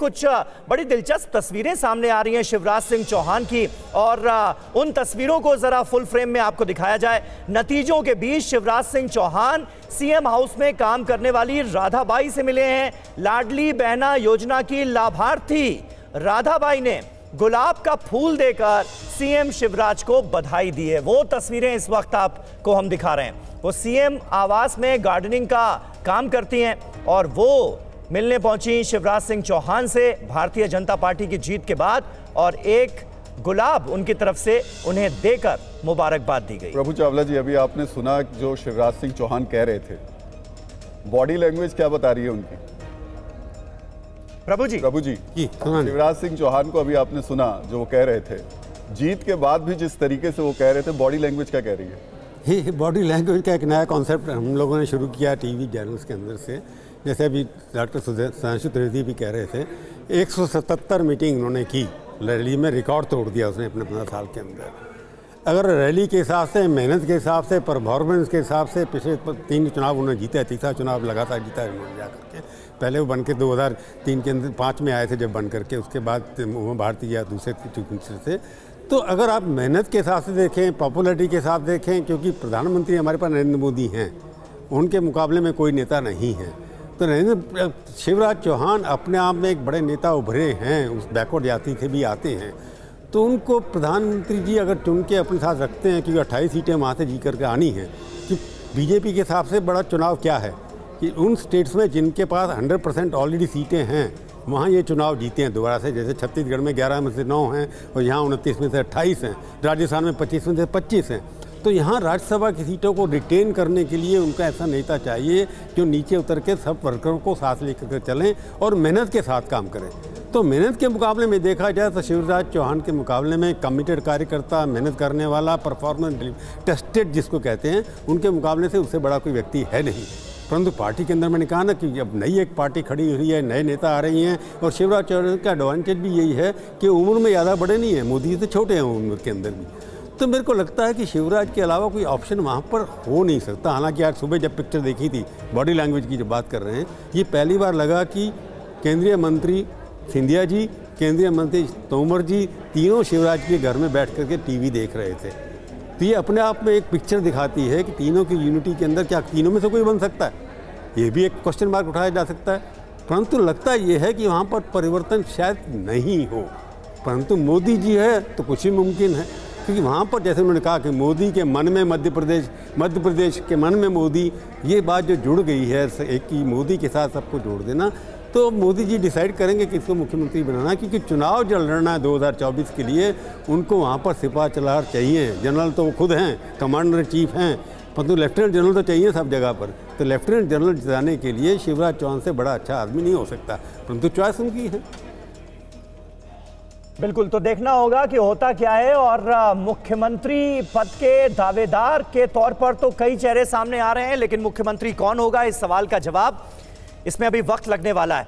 कुछ बड़ी दिलचस्प तस्वीरें सामने आ रही हैं शिवराज सिंह चौहान की, और उन तस्वीरों को जरा फुल फ्रेम में आपको दिखाया जाए। नतीजों के बीच शिवराज सिंह चौहान सीएम हाउस में काम करने वाली राधाबाई से मिले हैं। लाडली बहना योजना की लाभार्थी राधाबाई ने गुलाब का फूल देकर सीएम शिवराज को बधाई दी है। वो तस्वीरें इस वक्त आपको हम दिखा रहे हैं। वो सीएम आवास में गार्डनिंग का काम करती हैं और वो मिलने पहुंची शिवराज सिंह चौहान से भारतीय जनता पार्टी की जीत के बाद, और एक गुलाब उनकी तरफ से उन्हें देकर मुबारकबाद दी गई। प्रभु चावला जी, अभी आपने सुना जो शिवराज सिंह चौहान कह रहे थे, बॉडी लैंग्वेज क्या बता रही है उनकी? प्रभु जी शिवराज सिंह चौहान को अभी आपने सुना जो वो कह रहे थे, जीत के बाद भी जिस तरीके से वो कह रहे थे, बॉडी लैंग्वेज क्या कह रही है? ही बॉडी लैंग्वेज का एक नया कॉन्सेप्ट हम लोगों ने शुरू किया टीवी चैनल्स के अंदर से। जैसे अभी डॉक्टर सुधांशु त्रिवेदी भी कह रहे थे, 177 मीटिंग उन्होंने की, रैली में रिकॉर्ड तोड़ दिया उसने अपने 15 साल के अंदर। अगर रैली के हिसाब से, मेहनत के हिसाब से, परफॉर्मेंस के हिसाब से पिछले 3 चुनाव उन्होंने जीता, तीसरा चुनाव लगातार जीता उन्होंने जा करके। पहले वो बन के 2003 के अंदर 5 में आए थे जब बन करके, उसके बाद उमा भारती या दूसरे से। तो अगर आप मेहनत के हिसाब से देखें, पॉपुलरिटी के हिसाब से देखें, क्योंकि प्रधानमंत्री हमारे पास नरेंद्र मोदी हैं, उनके मुकाबले में कोई नेता नहीं है। तो शिवराज चौहान अपने आप में एक बड़े नेता उभरे हैं, उस बैकवर्ड जाति से भी आते हैं। तो उनको प्रधानमंत्री जी अगर चुन के अपने साथ रखते हैं, क्योंकि 28 सीटें वहाँ से जी करके आनी है, कि बीजेपी के हिसाब से बड़ा चुनाव क्या है कि उन स्टेट्स में जिनके पास 100% ऑलरेडी सीटें हैं वहाँ ये चुनाव जीते हैं दोबारा से। जैसे छत्तीसगढ़ में 11 में से 9 हैं और यहाँ 29 में से 28 हैं, राजस्थान में 25 में से 25 हैं। तो यहाँ राज्यसभा की सीटों को रिटेन करने के लिए उनका ऐसा नेता चाहिए जो नीचे उतर के सब वर्करों को साथ लेकर चलें और मेहनत के साथ काम करें। तो मेहनत के मुकाबले में देखा जाए तो शिवराज चौहान के मुकाबले में कमिटेड कार्यकर्ता, मेहनत करने वाला, परफॉर्मेंस टेस्टेड जिसको कहते हैं, उनके मुकाबले से उससे बड़ा कोई व्यक्ति है नहीं। परंतु पार्टी के अंदर मैंने कहा ना कि अब नई एक पार्टी खड़ी हुई है, नए नेता आ रही हैं, और शिवराज चौहान का एडवांटेज भी यही है कि उम्र में ज़्यादा बड़े नहीं हैं, मोदी से छोटे हैं उम्र के अंदर भी। तो मेरे को लगता है कि शिवराज के अलावा कोई ऑप्शन वहाँ पर हो नहीं सकता। हालांकि आज सुबह जब पिक्चर देखी थी, बॉडी लैंग्वेज की जब बात कर रहे हैं, ये पहली बार लगा कि केंद्रीय मंत्री सिंधिया जी, केंद्रीय मंत्री तोमर जी, तीनों शिवराज के घर में बैठ करके टीवी देख रहे थे। तो ये अपने आप में एक पिक्चर दिखाती है कि तीनों की यूनिटी के अंदर क्या तीनों में से कोई बन सकता है? ये भी एक क्वेश्चन मार्क उठाया जा सकता है। परंतु लगता ये है कि वहाँ पर परिवर्तन शायद नहीं हो, परंतु मोदी जी है तो कुछ ही मुमकिन है। क्योंकि वहाँ पर जैसे उन्होंने कहा कि मोदी के मन में मध्य प्रदेश के मन में मोदी, ये बात जो जुड़ गई है एक की मोदी के साथ सबको जोड़ देना, तो मोदी जी डिसाइड करेंगे कि इसको मुख्यमंत्री बनाना। क्योंकि चुनाव जो लड़ना है 2024 के लिए, उनको वहाँ पर सिपा सलार चाहिए। जनरल तो वो खुद हैं, कमांडर चीफ हैं, परंतु लेफ्टिनेंट जनरल तो चाहिए सब जगह पर। तो लेफ्टिनेंट जनरल जिताने के लिए शिवराज चौहान से बड़ा अच्छा आदमी नहीं हो सकता, परंतु चॉइस उनकी है। बिल्कुल, तो देखना होगा कि होता क्या है। और मुख्यमंत्री पद के दावेदार के तौर पर तो कई चेहरे सामने आ रहे हैं, लेकिन मुख्यमंत्री कौन होगा, इस सवाल का जवाब इसमें अभी वक्त लगने वाला है।